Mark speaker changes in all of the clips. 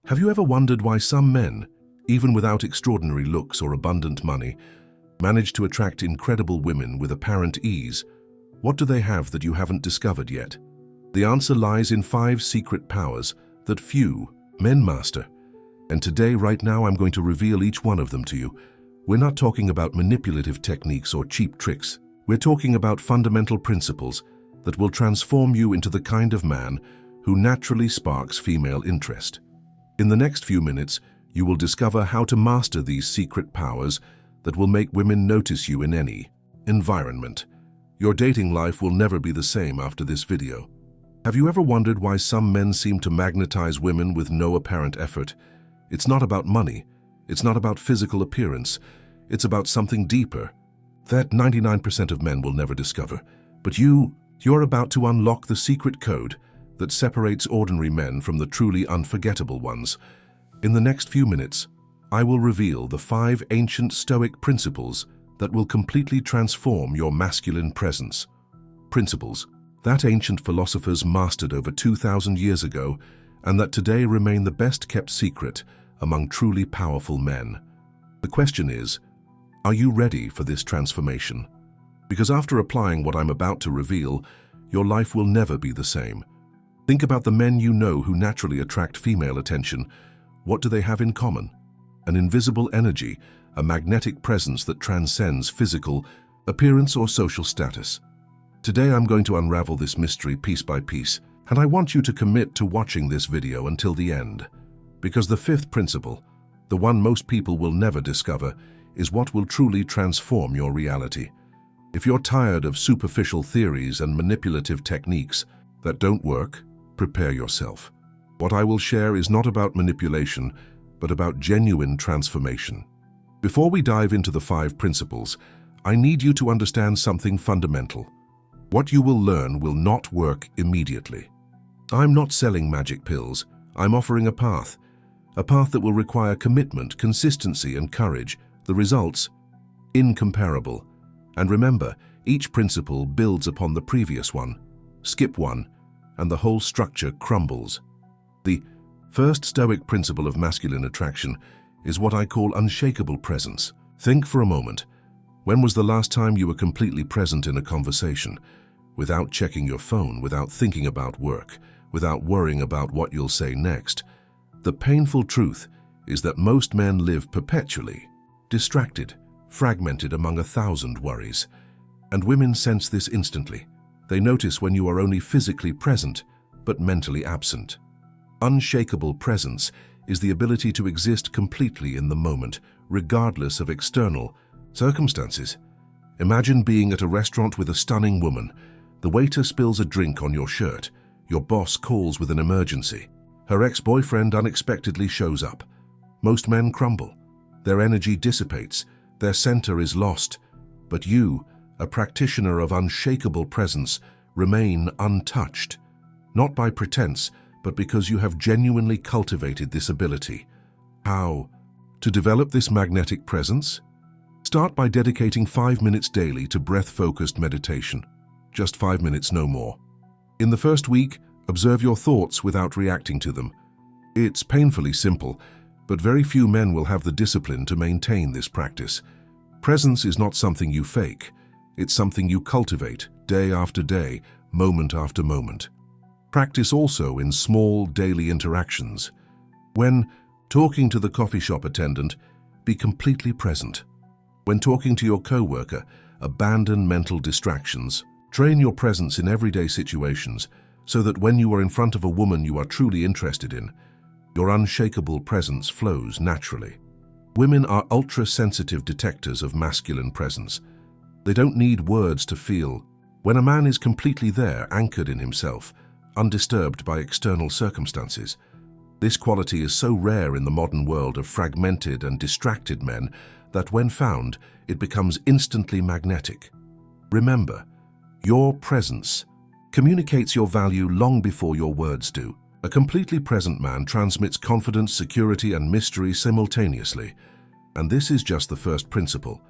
Speaker 1: Have you ever wondered why some men, even without extraordinary looks or abundant money, manage to attract incredible women with apparent ease? What do they have that you haven't discovered yet? The answer lies in 5 secret powers that few men master. And today, right now, I'm going to reveal each one of them to you. We're not talking about manipulative techniques or cheap tricks. We're talking about fundamental principles that will transform you into the kind of man who naturally sparks female interest. In the next few minutes, you will discover how to master these secret powers that will make women notice you in any environment. Your dating life will never be the same after this video. Have you ever wondered why some men seem to magnetize women with no apparent effort? It's not about money. It's not about physical appearance. It's about something deeper that 99% of men will never discover. But you're about to unlock the secret code that separates ordinary men from the truly unforgettable ones. In the next few minutes, I will reveal the 5 ancient Stoic principles that will completely transform your masculine presence. Principles that ancient philosophers mastered over 2,000 years ago and that today remain the best-kept secret among truly powerful men. The question is, are you ready for this transformation? Because after applying what I'm about to reveal, your life will never be the same. Think about the men you know who naturally attract female attention. What do they have in common? An invisible energy, a magnetic presence that transcends physical appearance or social status. Today I'm going to unravel this mystery piece by piece, and I want you to commit to watching this video until the end. Because the 5th principle, the one most people will never discover, is what will truly transform your reality. If you're tired of superficial theories and manipulative techniques that don't work, prepare yourself. What I will share is not about manipulation, but about genuine transformation. Before we dive into the 5 principles, I need you to understand something fundamental. What you will learn will not work immediately. I'm not selling magic pills. I'm offering a path that will require commitment, consistency, and courage. The results, incomparable. And remember, each principle builds upon the previous one. Skip one, and the whole structure crumbles. The first Stoic principle of masculine attraction is what I call unshakable presence. Think for a moment. When was the last time you were completely present in a conversation, without checking your phone, without thinking about work, without worrying about what you'll say next? The painful truth is that most men live perpetually, distracted, fragmented among 1,000 worries. And women sense this instantly. They notice when you are only physically present, but mentally absent. Unshakable presence is the ability to exist completely in the moment, regardless of external circumstances. Imagine being at a restaurant with a stunning woman. The waiter spills a drink on your shirt. Your boss calls with an emergency. Her ex-boyfriend unexpectedly shows up. Most men crumble. Their energy dissipates. Their center is lost. But you, a practitioner of unshakable presence, remain untouched. Not by pretense, but because you have genuinely cultivated this ability. How to develop this magnetic presence? Start by dedicating 5 minutes daily to breath-focused meditation. Just 5 minutes, no more. In the first week, observe your thoughts without reacting to them. It's painfully simple, but very few men will have the discipline to maintain this practice. Presence is not something you fake. It's something you cultivate day after day, moment after moment. Practice also in small daily interactions. When talking to the coffee shop attendant, be completely present. When talking to your coworker, abandon mental distractions. Train your presence in everyday situations so that when you are in front of a woman you are truly interested in, your unshakable presence flows naturally. Women are ultra-sensitive detectors of masculine presence. They don't need words to feel. When a man is completely there, anchored in himself, undisturbed by external circumstances. This quality is so rare in the modern world of fragmented and distracted men that when found, it becomes instantly magnetic. Remember, your presence communicates your value long before your words do. A completely present man transmits confidence, security, and mystery simultaneously. And this is just the first principle.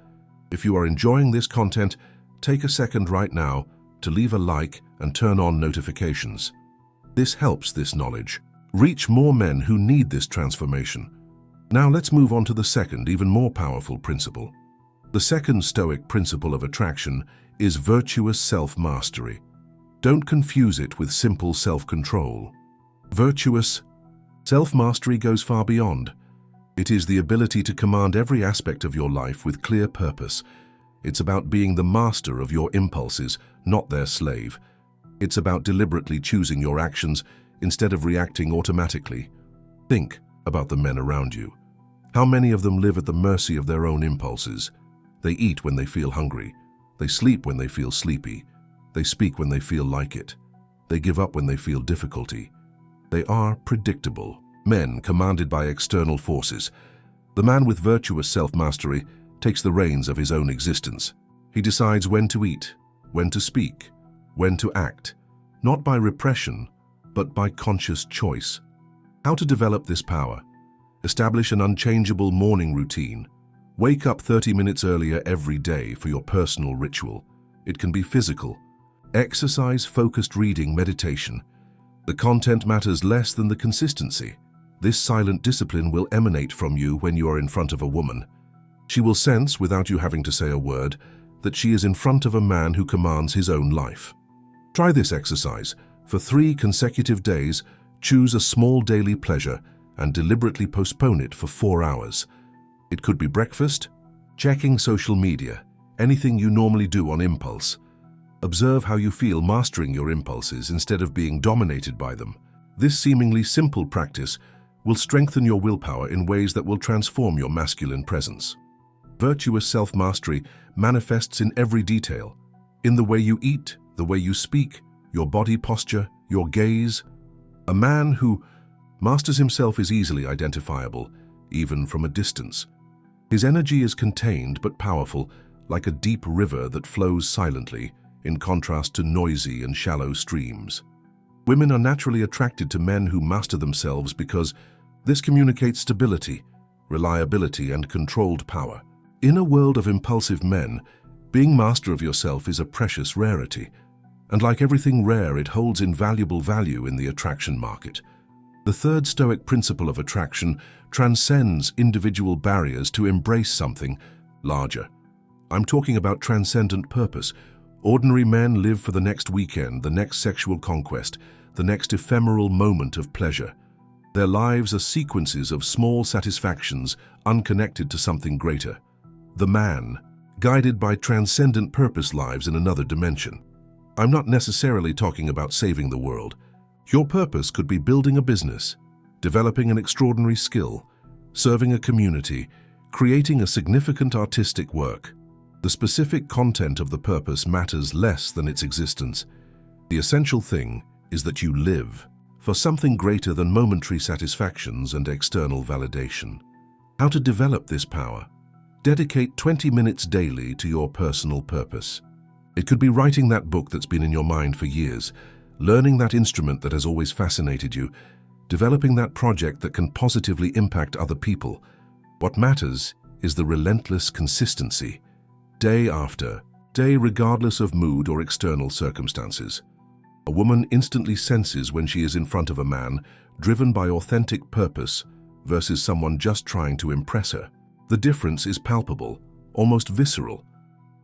Speaker 1: If you are enjoying this content, take a second right now to leave a like and turn on notifications. This helps this knowledge Reach more men who need this transformation. Now let's move on to the second, even more powerful principle. The second Stoic principle of attraction is virtuous self-mastery. Don't confuse it with simple self-control. Virtuous self-mastery goes far beyond. It is the ability to command every aspect of your life with clear purpose. It's about being the master of your impulses, not their slave. It's about deliberately choosing your actions instead of reacting automatically. Think about the men around you. How many of them live at the mercy of their own impulses? They eat when they feel hungry. They sleep when they feel sleepy. They speak when they feel like it. They give up when they feel difficulty. They are predictable men commanded by external forces. The man with virtuous self-mastery takes the reins of his own existence. He decides when to eat, when to speak, when to act, not by repression, but by conscious choice. How to develop this power? Establish an unchangeable morning routine. Wake up 30 minutes earlier every day for your personal ritual. It can be physical. Exercise, focused reading, meditation. The content matters less than the consistency. This silent discipline will emanate from you when you are in front of a woman. She will sense, without you having to say a word, that she is in front of a man who commands his own life. Try this exercise. For 3 consecutive days, choose a small daily pleasure and deliberately postpone it for 4 hours. It could be breakfast, checking social media, anything you normally do on impulse. Observe how you feel mastering your impulses instead of being dominated by them. This seemingly simple practice will strengthen your willpower in ways that will transform your masculine presence. Virtuous self-mastery manifests in every detail, in the way you eat, the way you speak, your body posture, your gaze. A man who masters himself is easily identifiable, even from a distance. His energy is contained but powerful, like a deep river that flows silently, in contrast to noisy and shallow streams. Women are naturally attracted to men who master themselves because this communicates stability, reliability, and controlled power. In a world of impulsive men, being master of yourself is a precious rarity, and like everything rare, it holds invaluable value in the attraction market. The third Stoic principle of attraction transcends individual barriers to embrace something larger. I'm talking about transcendent purpose. Ordinary men live for the next weekend, the next sexual conquest, the next ephemeral moment of pleasure. Their lives are sequences of small satisfactions unconnected to something greater. The man, guided by transcendent purpose, lives in another dimension. I'm not necessarily talking about saving the world. Your purpose could be building a business, developing an extraordinary skill, serving a community, creating a significant artistic work. The specific content of the purpose matters less than its existence. The essential thing is that you live for something greater than momentary satisfactions and external validation. How to develop this power? Dedicate 20 minutes daily to your personal purpose. It could be writing that book that's been in your mind for years, learning that instrument that has always fascinated you, developing that project that can positively impact other people. What matters is the relentless consistency, day after day, regardless of mood or external circumstances. A woman instantly senses when she is in front of a man driven by authentic purpose versus someone just trying to impress her. The difference is palpable, almost visceral.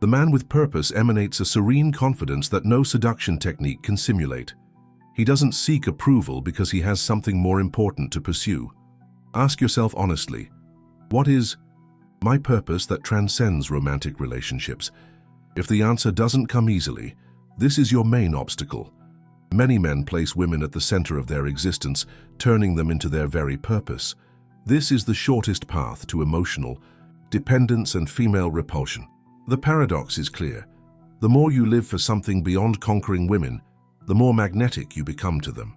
Speaker 1: The man with purpose emanates a serene confidence that no seduction technique can simulate. He doesn't seek approval because he has something more important to pursue. Ask yourself honestly, what is my purpose that transcends romantic relationships? If the answer doesn't come easily, this is your main obstacle. Many men place women at the center of their existence, turning them into their very purpose. This is the shortest path to emotional dependence and female repulsion. The paradox is clear. The more you live for something beyond conquering women, the more magnetic you become to them.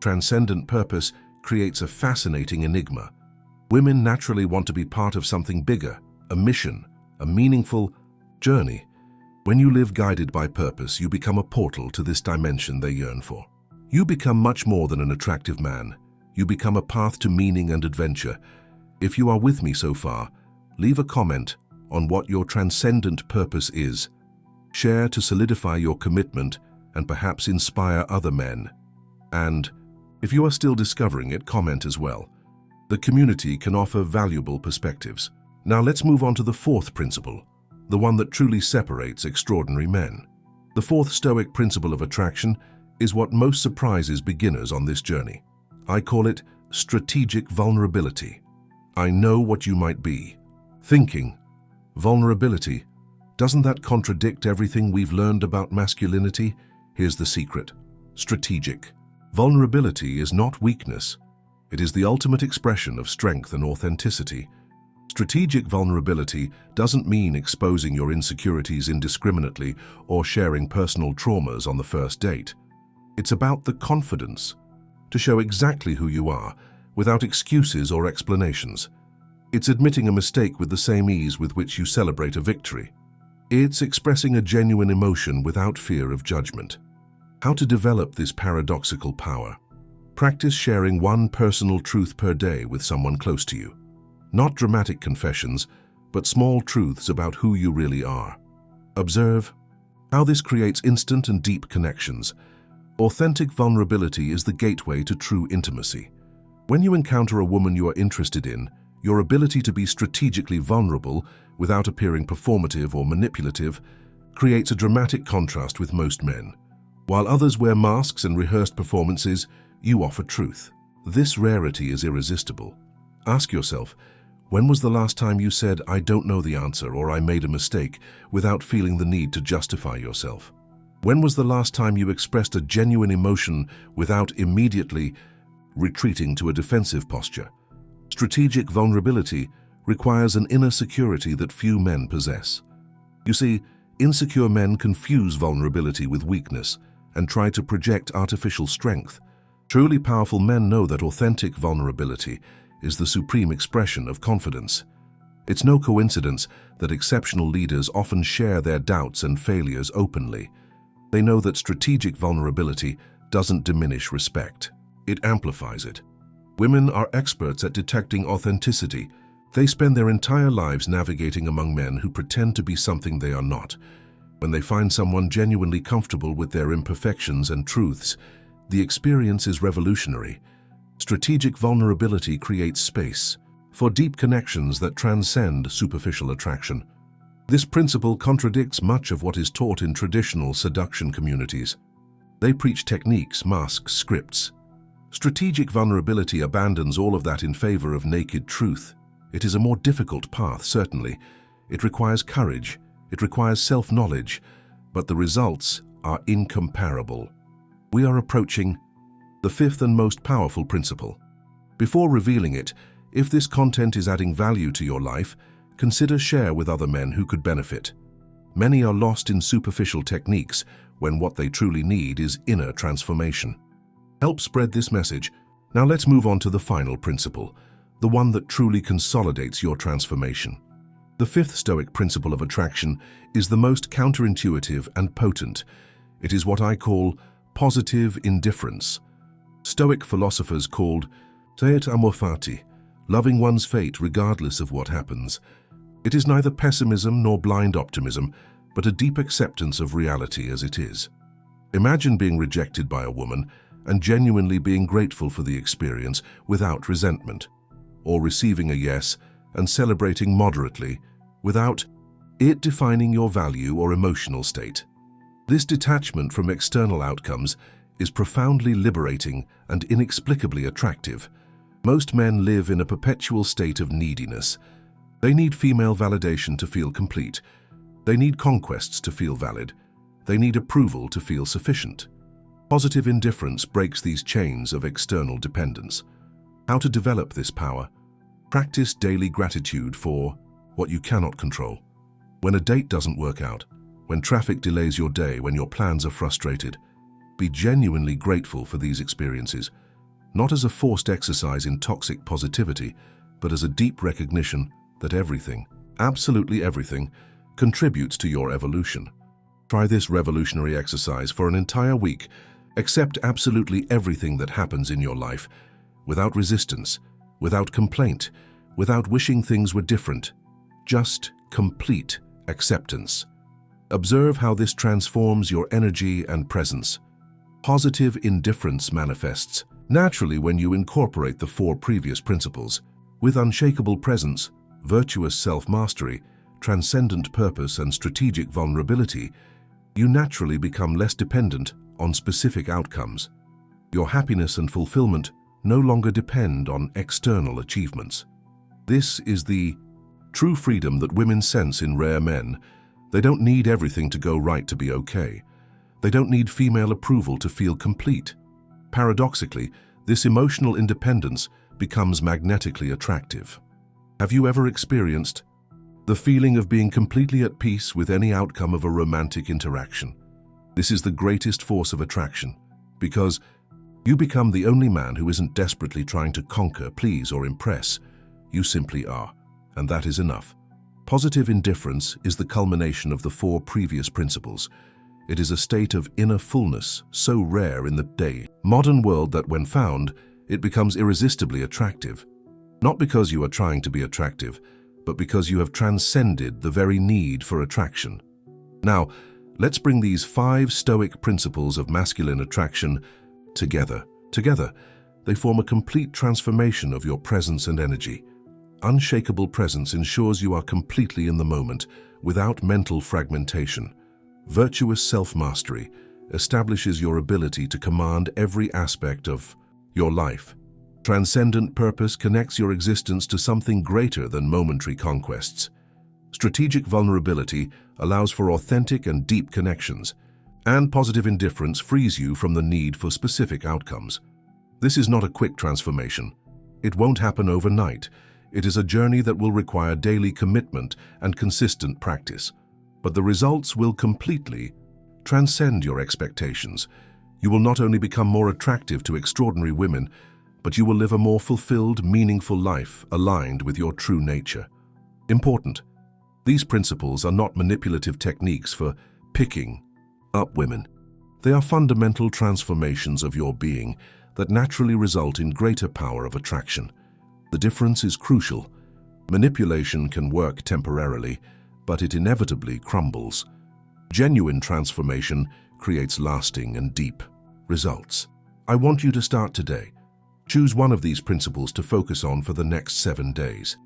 Speaker 1: Transcendent purpose creates a fascinating enigma. Women naturally want to be part of something bigger, a mission, a meaningful journey. When you live guided by purpose, you become a portal to this dimension they yearn for. You become much more than an attractive man. You become a path to meaning and adventure. If you are with me so far, leave a comment on what your transcendent purpose is. Share to solidify your commitment and perhaps inspire other men. And If you are still discovering it, comment as well. The community can offer valuable perspectives. Now let's move on to the fourth principle, the one that truly separates extraordinary men. The fourth Stoic principle of attraction is what most surprises beginners on this journey. I call it strategic vulnerability. I know what you might be thinking. Vulnerability. Doesn't that contradict everything we've learned about masculinity? Here's the secret. Strategic. Vulnerability is not weakness. It is the ultimate expression of strength and authenticity. Strategic vulnerability doesn't mean exposing your insecurities indiscriminately or sharing personal traumas on the first date. It's about the confidence to show exactly who you are without excuses or explanations. It's admitting a mistake with the same ease with which you celebrate a victory. It's expressing a genuine emotion without fear of judgment. How to develop this paradoxical power? Practice sharing one personal truth per day with someone close to you. Not dramatic confessions, but small truths about who you really are. Observe how this creates instant and deep connections. Authentic vulnerability is the gateway to true intimacy. When you encounter a woman you are interested in, your ability to be strategically vulnerable without appearing performative or manipulative creates a dramatic contrast with most men. While others wear masks and rehearsed performances, you offer truth. This rarity is irresistible. Ask yourself, when was the last time you said, "I don't know the answer" or "I made a mistake," without feeling the need to justify yourself? When was the last time you expressed a genuine emotion without immediately retreating to a defensive posture? Strategic vulnerability requires an inner security that few men possess. You see, insecure men confuse vulnerability with weakness and try to project artificial strength. Truly powerful men know that authentic vulnerability is the supreme expression of confidence. It's no coincidence that exceptional leaders often share their doubts and failures openly. They know that strategic vulnerability doesn't diminish respect. It amplifies it. Women are experts at detecting authenticity. They spend their entire lives navigating among men who pretend to be something they are not. When they find someone genuinely comfortable with their imperfections and truths, the experience is revolutionary. Strategic vulnerability creates space for deep connections that transcend superficial attraction. This principle contradicts much of what is taught in traditional seduction communities. They preach techniques, masks, scripts. Strategic vulnerability abandons all of that in favor of naked truth. It is a more difficult path, certainly. It requires courage. It requires self-knowledge. But the results are incomparable. We are approaching the fifth and most powerful principle. Before revealing it, if this content is adding value to your life, consider share with other men who could benefit. Many are lost in superficial techniques when what they truly need is inner transformation. Help spread this message. Now let's move on to the final principle, the one that truly consolidates your transformation. The fifth Stoic principle of attraction is the most counterintuitive and potent. It is what I call positive indifference. Stoic philosophers called Teet amor fati, loving one's fate regardless of what happens. It is neither pessimism nor blind optimism, but a deep acceptance of reality as it is. Imagine being rejected by a woman and genuinely being grateful for the experience without resentment, or receiving a yes and celebrating moderately without it defining your value or emotional state. This detachment from external outcomes is profoundly liberating and inexplicably attractive. Most men live in a perpetual state of neediness. They need female validation to feel complete. They need conquests to feel valid. They need approval to feel sufficient. Positive indifference breaks these chains of external dependence. How to develop this power? Practice daily gratitude for what you cannot control. When a date doesn't work out, when traffic delays your day, when your plans are frustrated, be genuinely grateful for these experiences, not as a forced exercise in toxic positivity, but as a deep recognition that everything, absolutely everything, contributes to your evolution. Try this revolutionary exercise for an entire week. Accept absolutely everything that happens in your life, without resistance, without complaint, without wishing things were different. Just complete acceptance. Observe how this transforms your energy and presence. Positive indifference manifests Naturally, when you incorporate the four previous principles, with unshakable presence, virtuous self-mastery, transcendent purpose, and strategic vulnerability, you naturally become less dependent on specific outcomes. Your happiness and fulfillment no longer depend on external achievements. This is the true freedom that women sense in rare men. They don't need everything to go right to be okay. They don't need female approval to feel complete. Paradoxically, this emotional independence becomes magnetically attractive. Have you ever experienced the feeling of being completely at peace with any outcome of a romantic interaction? This is the greatest force of attraction, because you become the only man who isn't desperately trying to conquer, please, or impress. You simply are, and that is enough. Positive indifference is the culmination of the four previous principles. It is a state of inner fullness, so rare in the modern world that when found, it becomes irresistibly attractive. Not because you are trying to be attractive, but because you have transcended the very need for attraction. Now, let's bring these 5 Stoic principles of masculine attraction together. Together, they form a complete transformation of your presence and energy. Unshakable presence ensures you are completely in the moment, without mental fragmentation. Virtuous self-mastery establishes your ability to command every aspect of your life. Transcendent purpose connects your existence to something greater than momentary conquests. Strategic vulnerability allows for authentic and deep connections, and positive indifference frees you from the need for specific outcomes. This is not a quick transformation. It won't happen overnight. It is a journey that will require daily commitment and consistent practice. But the results will completely transcend your expectations. You will not only become more attractive to extraordinary women, but you will live a more fulfilled, meaningful life aligned with your true nature. Important. These principles are not manipulative techniques for picking up women. They are fundamental transformations of your being that naturally result in greater power of attraction. The difference is crucial. Manipulation can work temporarily, but it inevitably crumbles. Genuine transformation creates lasting and deep results. I want you to start today. Choose one of these principles to focus on for the next 7 days.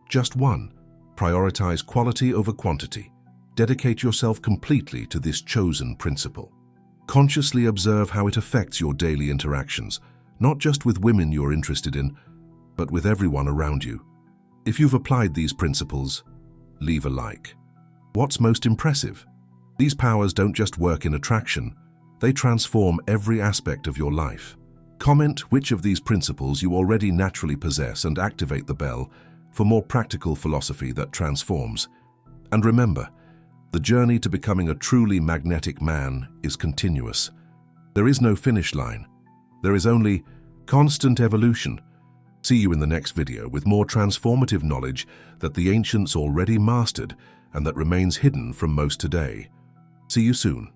Speaker 1: Just one. Prioritize quality over quantity. Dedicate yourself completely to this chosen principle. Consciously observe how it affects your daily interactions, not just with women you're interested in, but with everyone around you. If you've applied these principles, leave a like. What's most impressive? These powers don't just work in attraction, they transform every aspect of your life. Comment which of these principles you already naturally possess and activate the bell for more practical philosophy that transforms. And remember, the journey to becoming a truly magnetic man is continuous. There is no finish line. There is only constant evolution. See you in the next video with more transformative knowledge that the ancients already mastered and that remains hidden from most today. See you soon.